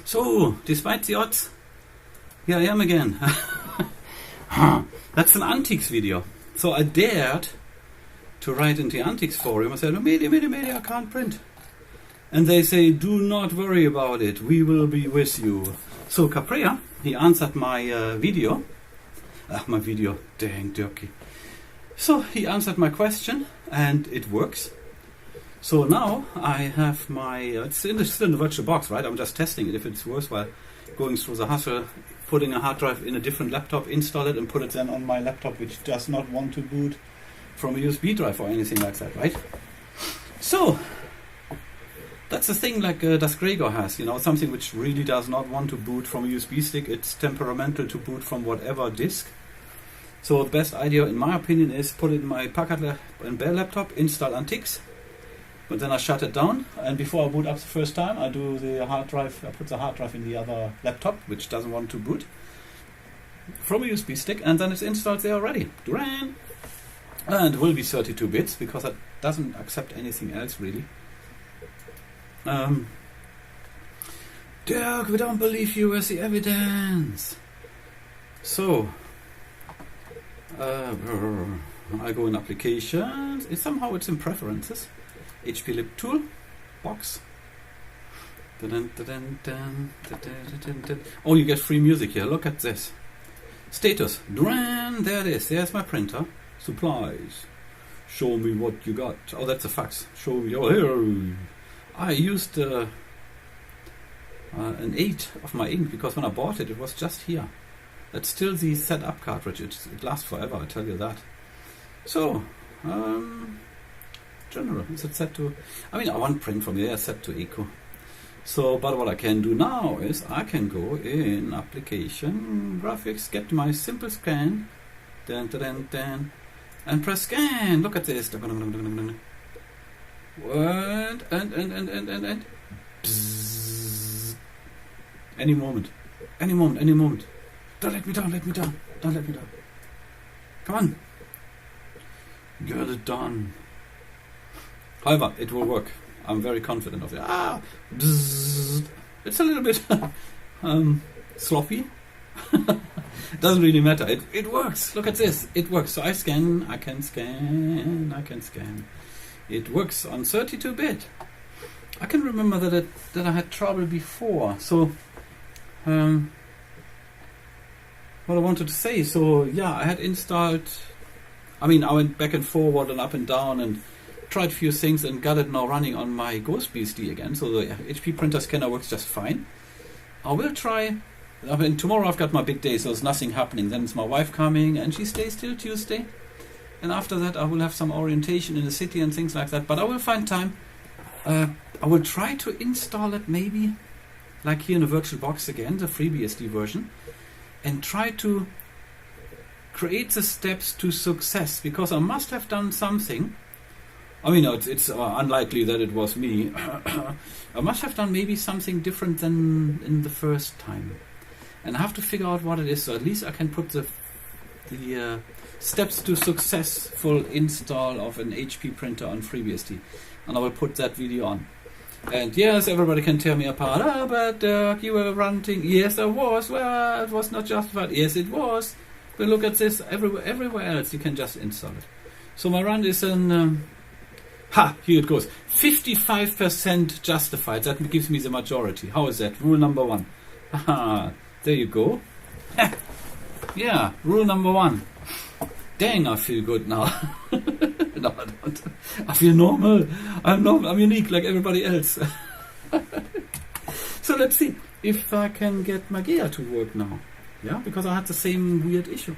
So, despite the odds, here I am again. That's an Antix video. So I dared to write in the Antix Forum. I said, Mageia, I can't print. And they say, do not worry about it. We will be with you. So Caprea, he answered my video. My video, dang dirty. So he answered my question and it works. So now I have my, it's still in the virtual box, right? I'm just testing it if it's worthwhile going through the hassle, putting a hard drive in a different laptop, install it and put it then on my laptop, which does not want to boot from a USB drive or anything like that, right? So that's a thing like Das Gregor has, you know, something which really does not want to boot from a USB stick. It's temperamental to boot from whatever disk. So the best idea, in my opinion, is put it in my Packard and Bell laptop, install Antix, but then I shut it down, and before I boot up the first time, I do the hard drive. I put the hard drive in the other laptop, which doesn't want to boot from a USB stick, and then it's installed there already. Duran! And it will be 32 bits because it doesn't accept anything else really. Dirk, we don't believe you. Where's the evidence? So I go in applications. Somehow it's in preferences. HP Lib Tool box. Oh, you get free music here. Look at this. Status. Duran. There it is. There's my printer. Supplies. Show me what you got. Oh, that's a fax. Show me. Oh, here. I used an 8 of my ink because when I bought it, it was just here. That's still the setup cartridge. It lasts forever, I tell you that. So, general, is it set to... I mean, I want print from there, set to eco. So, but what I can do now is I can go in application, graphics, get my simple scan, and press scan. Look at this. What? And bzzz. Any moment. Don't let me down. Come on. Get it done. However, it will work. I'm very confident of it. Bzzz. It's a little bit sloppy. Doesn't really matter. It works. Look at this. It works. So I can scan. It works on 32-bit. I can remember that I had trouble before. So, what I wanted to say. So, yeah, I had installed... I mean, I went back and forward and up and down and tried a few things and got it now running on my GhostBSD again. So the HP printer scanner works just fine. I will try... I mean, tomorrow I've got my big day, so there's nothing happening. Then it's my wife coming and she stays till Tuesday. And after that, I will have some orientation in the city and things like that. But I will find time. I will try to install it maybe, like here in a virtual box again, the FreeBSD version, and try to create the steps to success. Because I must have done something. I mean, it's unlikely that it was me. I must have done maybe something different than in the first time. And I have to figure out what it is. So at least I can put the steps to successful install of an HP printer on FreeBSD, and I will put that video on. And yes, everybody can tear me apart. But you were ranting. Yes, I was. Well, it was not justified. Yes, it was. But look at this. Everywhere else you can just install it. So my run is an here it goes. 55% justified. That gives me the majority. How is that? Rule number 1. There you go. Yeah, rule number 1. Dang, I feel good now. No, I don't. I feel normal. I'm unique like everybody else. So let's see if I can get Mageia to work now. Yeah, because I had the same weird issue.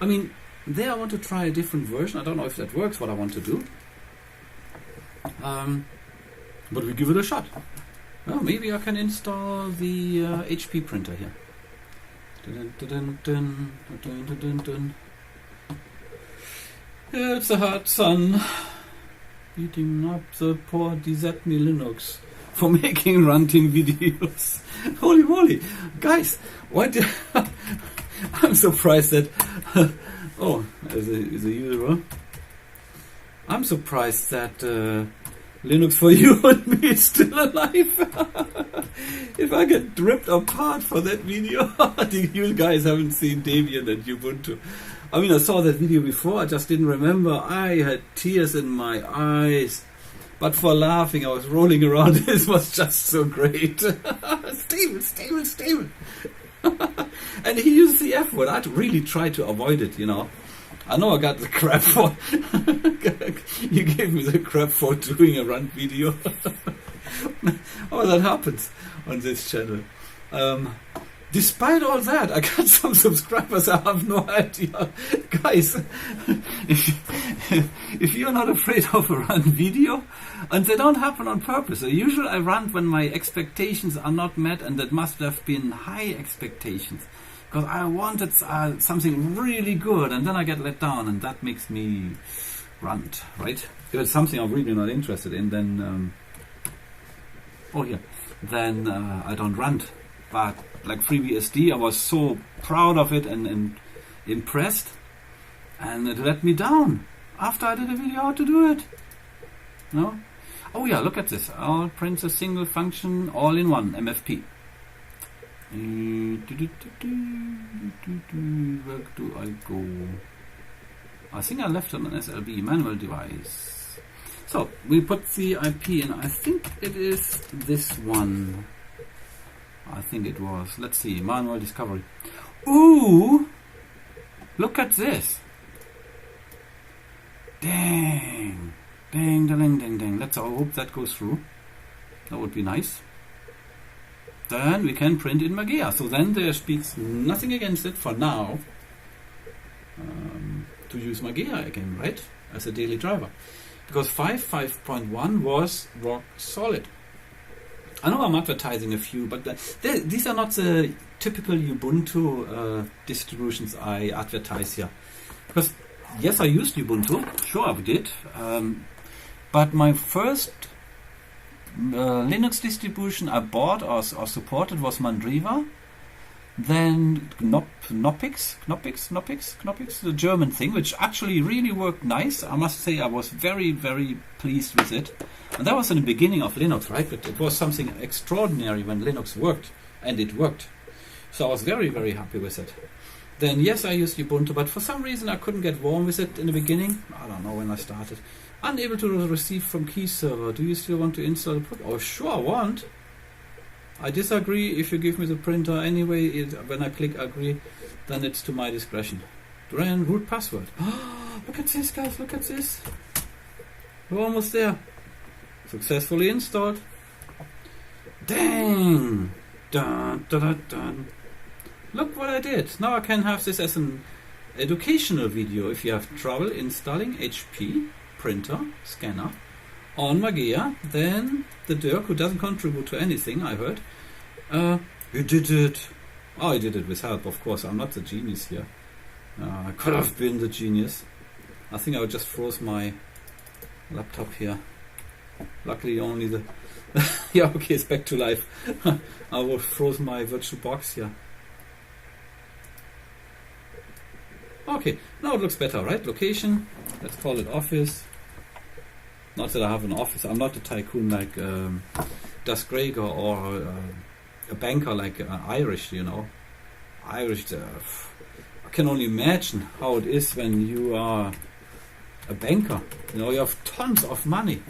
I mean, there I want to try a different version. I don't know if that works, what I want to do. But we give it a shot. Well, maybe I can install the HP printer here. It's a hot sun beating up the poor DZ me Linux for making ranting videos. Holy moly, guys! What? I'm surprised that. Oh, as a usual, I'm surprised that Linux for you and me is still alive. If I get ripped apart for that video, you guys haven't seen Debian and Ubuntu. I mean, I saw that video before, I just didn't remember. I had tears in my eyes. But for laughing, I was rolling around. This was just so great. Stable. And he used the F word. I'd really tried to avoid it, you know. I know I got the crap for... You gave me the crap for doing a run video. Oh, that happens on this channel. Despite all that, I got some subscribers. I have no idea. Guys, if you're not afraid of a run video, and they don't happen on purpose. Usually I run when my expectations are not met, and that must have been high expectations. Because I wanted something really good, and then I get let down, and that makes me rant, right? If it's something I'm really not interested in, then I don't rant. But like FreeBSD, I was so proud of it and impressed, and it let me down after I did a video how to do it. No? Oh yeah, look at this. All prints a single function, all in one, MFP. Where do I go? I think I left on an SLB manual device. So we put the IP in. I think it is this one. I think it was. Let's see. Manual discovery. Ooh! Look at this. Dang. Dang. Let's hope that goes through. That would be nice. Then we can print in Mageia. So then there speaks nothing against it for now to use Mageia again, right? As a daily driver. Because 5.1 was rock solid. I know I'm advertising a few, but these are not the typical Ubuntu distributions I advertise here. Because, yes, I used Ubuntu. Sure, I did. But my first Linux distribution I bought or supported was Mandriva. Then Knoppix, the German thing, which actually really worked nice. I must say I was very, very pleased with it. And that was in the beginning of Linux, right? But it was something extraordinary when Linux worked, and it worked. So I was very, very happy with it. Then yes, I used Ubuntu, but for some reason I couldn't get warm with it in the beginning. I don't know when I started. Unable to receive from key server. Do you still want to install the program? Oh, sure, I want. I disagree. If you give me the printer anyway, when I click agree, then it's to my discretion. Duran root password. Look at this, guys. Look at this. We're almost there. Successfully installed. Dang. Dun, dun, dun, dun. Look what I did. Now I can have this as an educational video. If you have trouble installing HP printer scanner on Mageia, then the Dirk, who doesn't contribute to anything, I heard, he did it. Oh, he did it with help, of course. I'm not the genius here. I could have been the genius. I think I would just froze my laptop here. Luckily only the... yeah, okay, it's back to life. I will froze my virtual box here. Okay, now it looks better, right? Location, let's call it office. Not that I have an office. I'm not a tycoon like Das Gregor or a banker like Irish, you know. Irish, I can only imagine how it is when you are a banker. You know, you have tons of money.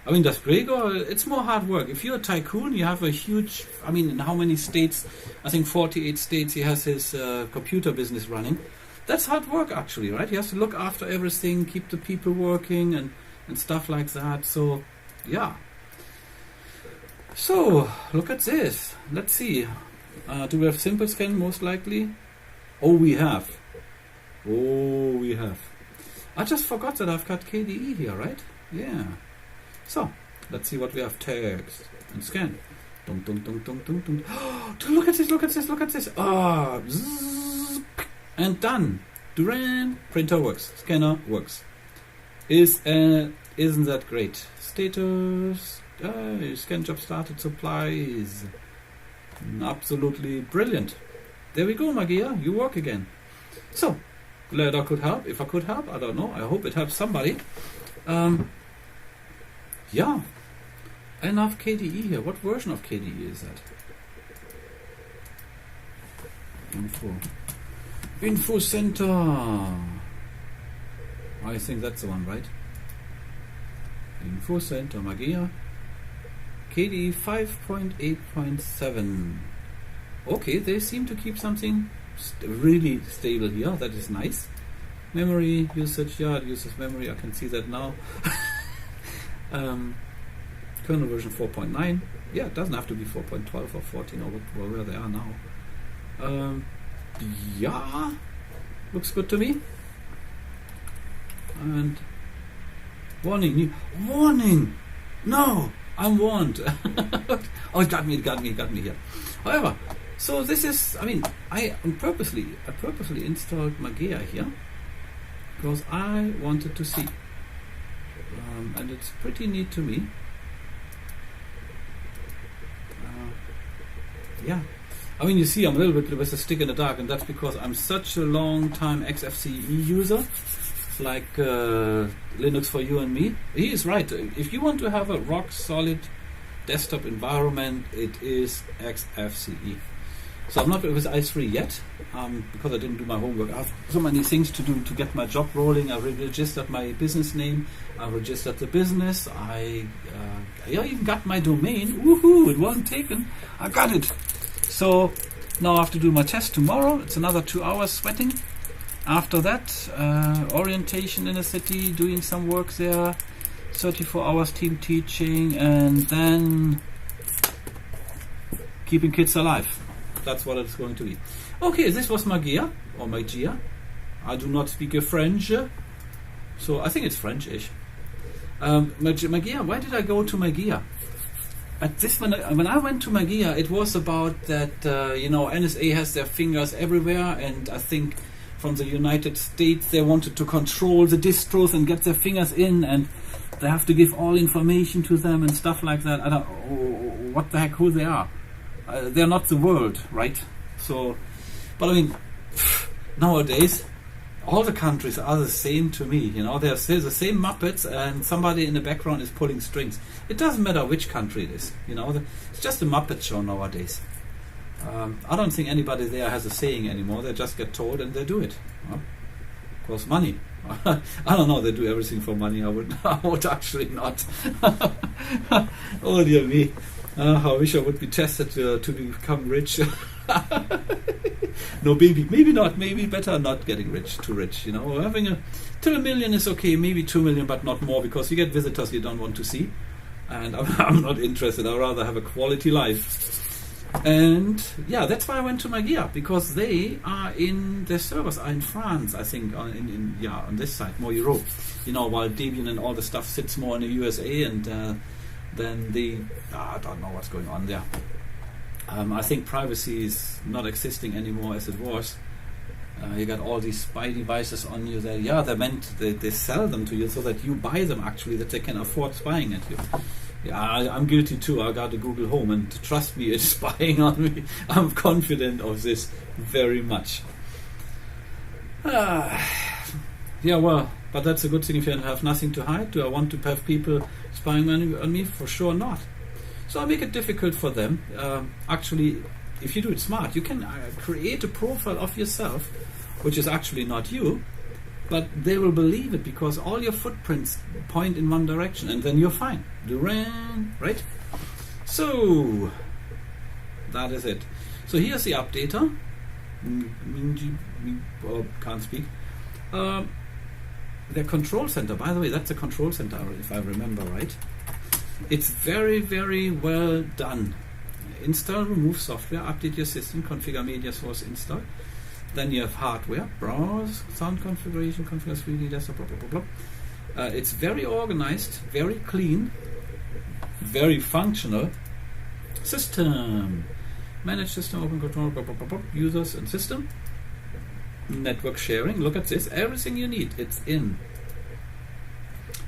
I mean, Das Gregor, it's more hard work. If you're a tycoon, you have a huge... I mean, in how many states? I think 48 states he has his computer business running. That's hard work, actually, right? He has to look after everything, keep the people working and stuff like that. So, yeah. So, look at this. Let's see. Do we have simple scan, most likely? Oh, we have. I just forgot that I've got KDE here, right? Yeah. So, let's see what we have. Text and scan. Dum, dum, dum, dum, dum, dum. Oh, look at this. Ah, and done. Duran, printer works. Scanner works. Isn't that great? Status. Scan job started. Supplies. Absolutely brilliant. There we go, Mageia. You work again. So, glad I could help. If I could help, I don't know. I hope it helps somebody. Yeah, enough KDE here. What version of KDE is that? Info Center. I think that's the one, right? Info Center, Mageia. KDE 5.8.7. Okay, they seem to keep something really stable here. That is nice. Memory usage, yeah, it uses memory. I can see that now. Kernel version 4.9. Yeah, it doesn't have to be 4.12 or 14 or where they are now. Yeah, looks good to me. And warning! No, I'm warned. Oh, it got me here. However, so this is, I purposely installed Mageia here because I wanted to see, and it's pretty neat to me. Yeah. You see, I'm a little bit with a stick in the dark, and that's because I'm such a long time XFCE user, like Linux for you and me. He is right. If you want to have a rock solid desktop environment, it is XFCE. So I'm not with i3 yet, because I didn't do my homework. I have so many things to do to get my job rolling. I registered my business name. I registered the business. I even got my domain. Woohoo! It wasn't taken. I got it. So now I have to do my test tomorrow. It's another 2 hours sweating. After that, orientation in the city, doing some work there, 34 hours team teaching, and then keeping kids alive. That's what it's going to be. Okay, this was Mageia, or Mageia. I do not speak a French, so I think it's French-ish. Mageia, why did I go to Mageia? When I went to Mageia, it was about that, NSA has their fingers everywhere, and I think from the United States they wanted to control the distros and get their fingers in, and they have to give all information to them and stuff like that. I don't know what the heck, who they are. They're not the world, right? So, but nowadays, all the countries are the same to me. They're the same Muppets, and somebody in the background is pulling strings. It doesn't matter which country it is. It's just a Muppet show nowadays. I don't think anybody there has a saying anymore. They just get told and they do it. Of course, money. I don't know. They do everything for money. I would actually not. Oh dear me. I wish I would be tested to become rich. No, maybe not. Maybe better not getting too rich. Having till $1 million is okay. Maybe 2 million, but not more, because you get visitors you don't want to see, and I'm not interested. I'd rather have a quality life. And yeah, that's why I went to Mageia, because they are their servers are in France, I think, on this side, more Europe. While Debian and all the stuff sits more in the USA, and then I don't know what's going on there. I think privacy is not existing anymore as it was. You got all these spy devices on you. They sell them to you so that you buy them, actually, that they can afford spying at you. Yeah, I'm guilty too. I got a Google Home, and trust me, it's spying on me. I'm confident of this very much. Yeah, well, but that's a good thing if you have nothing to hide. Do I want to have people spying on me? For sure not. So I make it difficult for them. Actually, if you do it smart, you can create a profile of yourself, which is actually not you, but they will believe it because all your footprints point in one direction, and then you're fine. Duran, right? So that is it. So here's the updater. Can't speak. The control center, by the way, that's a control center, if I remember right. It's very, very well done. Install, remove software, update your system, configure media source, install. Then you have hardware, browse, sound configuration, configure 3D desktop, blah, blah, blah, blah. It's very organized, very clean, very functional. System, manage system, open control, blah, blah, blah, blah, users and system. Network sharing, look at this, everything you need, it's in.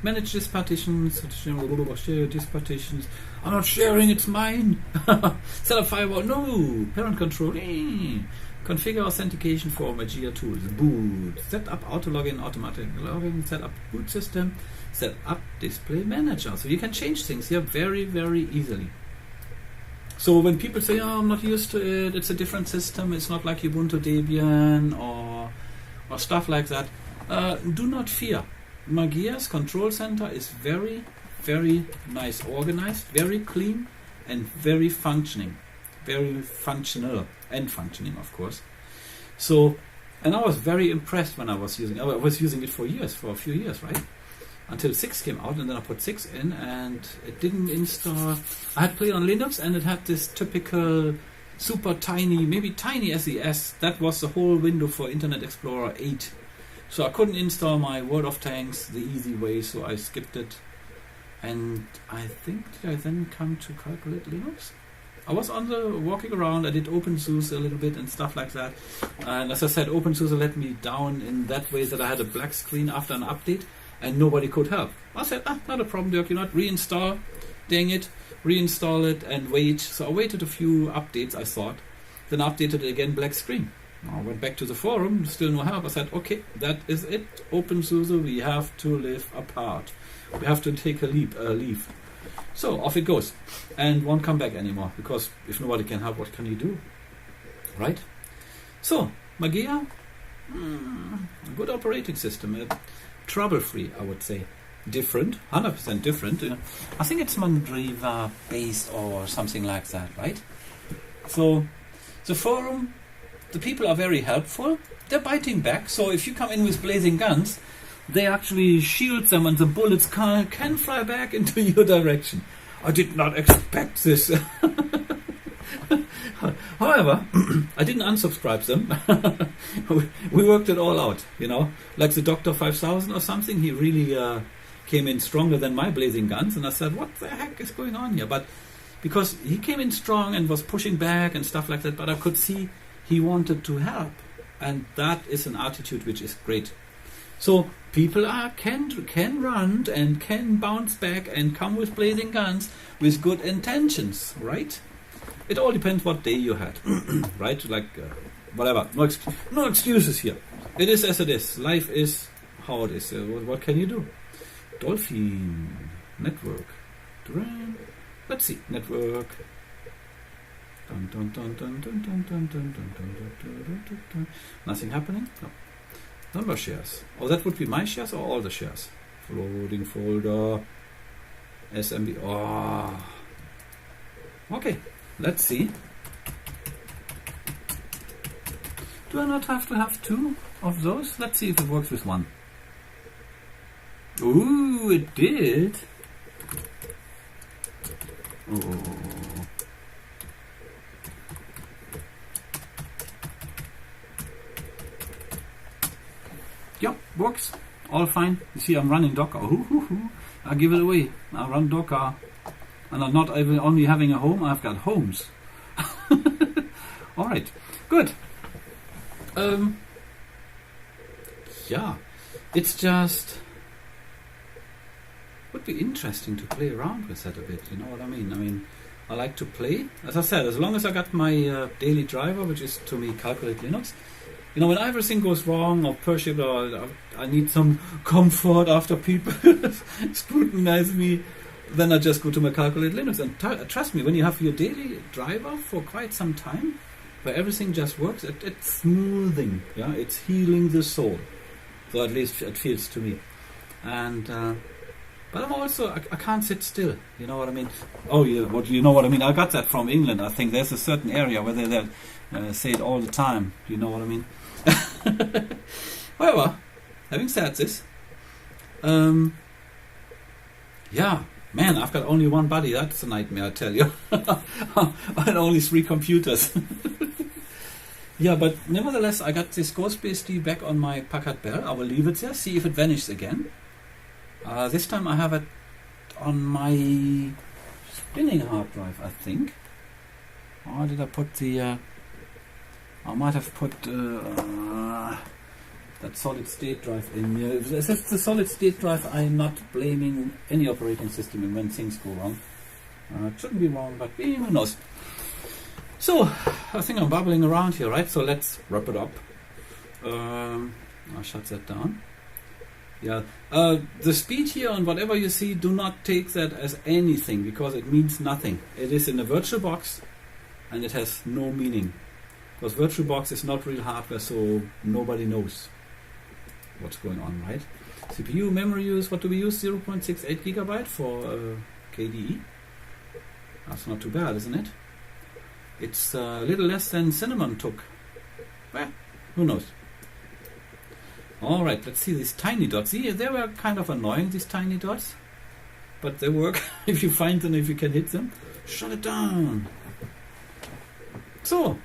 Manage disk partitions, share disk partitions. I'm not sharing, it's mine. Set up firewall, no. Parent control, Configure authentication for Mageia tools. Boot. Set up auto login, automatic login. Set up boot system. Set up display manager. So you can change things here very, very easily. So when people say, "Oh, I'm not used to it. It's a different system. It's not like Ubuntu Debian or stuff like that," do not fear. Mageia's control center is very, very nice, organized, very clean, and very functioning. Very functional and functioning, of course. So, and I was very impressed when I was using it. I was using it for a few years, right? Until 6 came out, and then I put 6 in, and it didn't install. I had played on Linux, and it had this typical super tiny, maybe tiny SES. That was the whole window for Internet Explorer 8. So I couldn't install my World of Tanks the easy way, so I skipped it. And I think, did I then come to Calculate Linux? I was walking around, I did OpenSUSE a little bit and stuff like that. And as I said, OpenSUSE let me down in that way that I had a black screen after an update and nobody could help. I said, not a problem, Dirk, reinstall, dang it, reinstall it and wait. So I waited a few updates, I thought. Then I updated it again, black screen. I went back to the forum, still no help. I said, okay, that is it. OpenSUSE, we have to live apart. We have to take a leave. So off it goes, and won't come back anymore, because if nobody can help, what can you do, right? So Mageia, a good operating system, trouble-free, I would say. Different, 100% different. I think it's Mandriva based or something like that, right? So the forum, the people are very helpful. They're biting back. So if you come in with blazing guns, they actually shield them and the bullets can fly back into your direction. I did not expect this. However, I didn't unsubscribe them. We worked it all out, like the Doctor 5000 or something. He really came in stronger than my blazing guns, and I said, what the heck is going on here? But because he came in strong and was pushing back and stuff like that, but I could see he wanted to help, and that is an attitude which is great. So people can run and can bounce back and come with blazing guns with good intentions, right? It all depends what day you had, right? Like whatever, no excuses here. It is as it is. Life is how it is. What can you do? Dolphin network. Let's see, network. Nothing happening? No. Number shares. Oh, that would be my shares or all the shares? Floating folder. SMB. Oh. Okay, let's see. Do I not have to have 2 of those? Let's see if it works with 1. Ooh, it did. Oh. Yep, works. All fine. You see, I'm running Docker. I give it away. I run Docker. And I'm not even only having a home, I've got homes. Alright, good. Yeah, it's just... would be interesting to play around with that a bit, you know what I mean? I like to play. As I said, as long as I got my daily driver, which is to me Calculate Linux, when everything goes wrong or Pership, or I need some comfort after people scrutinize me, then I just go to my Calculate Linux. And trust me, when you have your daily driver for quite some time, where everything just works, it's smoothing, yeah, it's healing the soul. So at least it feels to me. And but I'm also, I can't sit still, you know what I mean? Oh yeah, you know what I mean? I got that from England. I think there's a certain area where they say it all the time. You know what I mean? However, having said this, yeah, man, I've got only one body. That's a nightmare, I tell you. And only 3 computers. Yeah, but nevertheless, I got this GhostBSD back on my Packard Bell. I will leave it there, see if it vanishes again. This time I have it on my spinning hard drive, I think. Or did I put the... I might have put that solid state drive in here. If it's the solid state drive, I'm not blaming any operating system when things go wrong. It shouldn't be wrong, but who knows. So, I think I'm bubbling around here, right? So let's wrap it up. I'll shut that down. Yeah, the speed here and whatever you see, do not take that as anything, because it means nothing. It is in a virtual box and it has no meaning. Because VirtualBox is not real hardware, so nobody knows what's going on, right? CPU memory use, what do we use? 0.68 gigabyte for KDE. That's not too bad, isn't it? It's a little less than Cinnamon took. Well, who knows? Alright, let's see these tiny dots. See, they were kind of annoying, these tiny dots. But they work if you find them, if you can hit them. Shut it down. So,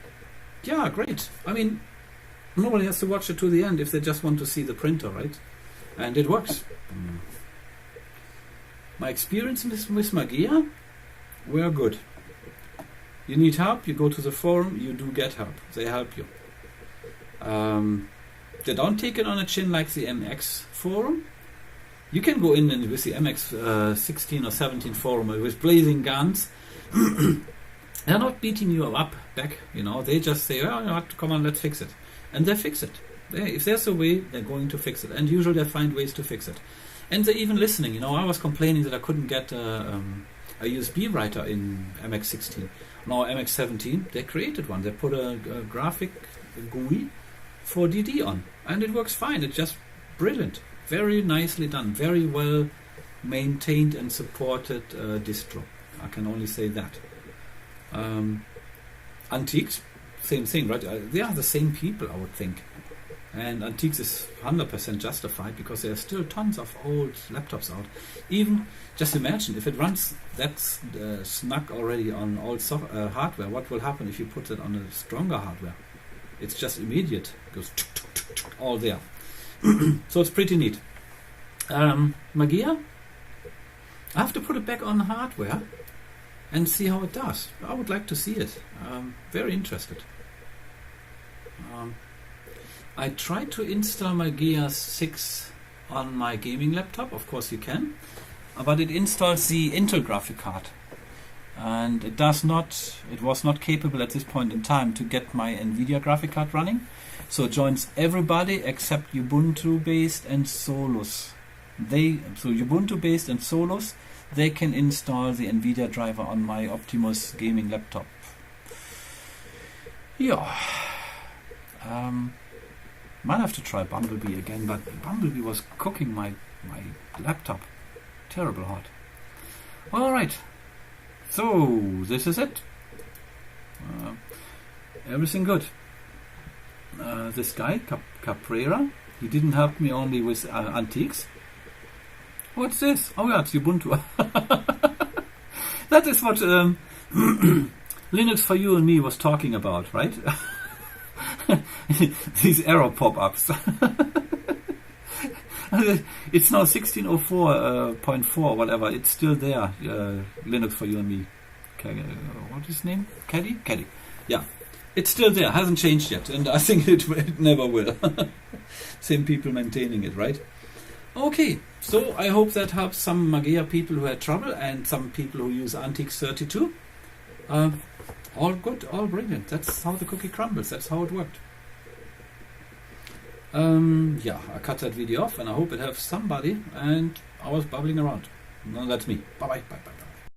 yeah, great. I mean, nobody has to watch it to the end if they just want to see the printer, right? And it works. My experience with Mageia were good. You need help, you go to the forum, you do get help. They help you. They don't take it on a chin like the MX forum. You can go in and with the MX 16 or 17 forum with blazing guns. They're not beating you up back, you know. They just say, "Oh, you know what, come on, let's fix it," and they fix it. If there's a way, they're going to fix it, and usually they find ways to fix it. And they're even listening. You know, I was complaining that I couldn't get a USB writer in MX16. Now MX17, they created one. They put a graphic GUI for DD on, and it works fine. It's just brilliant, very nicely done, very well maintained and supported distro. I can only say that. Antix, same thing, right? They are the same people, I would think. And Antix is 100% justified because there are still tons of old laptops out. Even, just imagine, if it runs that snug already on old hardware, what will happen if you put it on a stronger hardware? It's just immediate. It goes all there. So it's pretty neat. Mageia, I have to put it back on hardware and see how it does. I would like to see it. Very interested. I tried to install Mageia 6 on my gaming laptop. Of course you can. But it installs the Intel graphic card. And it was not capable at this point in time to get my NVIDIA graphic card running. So it joins everybody except Ubuntu based and Solus. So Ubuntu based and Solus, they can install the NVIDIA driver on my Optimus gaming laptop. Yeah. Might have to try Bumblebee again, but Bumblebee was cooking my laptop. Terrible hot. Alright. So, this is it. Everything good. This guy, Caprera, he didn't help me only with Antix. What's this? Oh yeah, it's Ubuntu. That is what Linux for You and Me was talking about, right? These error pop-ups. It's now 1604.4, whatever. It's still there. Linux for You and Me. What is his name? Caddy? Yeah. It's still there. Hasn't changed yet. And I think it never will. Same people maintaining it, right? Okay. So I hope that helps some Mageia people who had trouble and some people who use Antix 32. All good, all brilliant. That's how the cookie crumbles. That's how it worked. Yeah, I cut that video off and I hope it helps somebody, and I was bubbling around. No, that's me. Bye-bye. Bye-bye.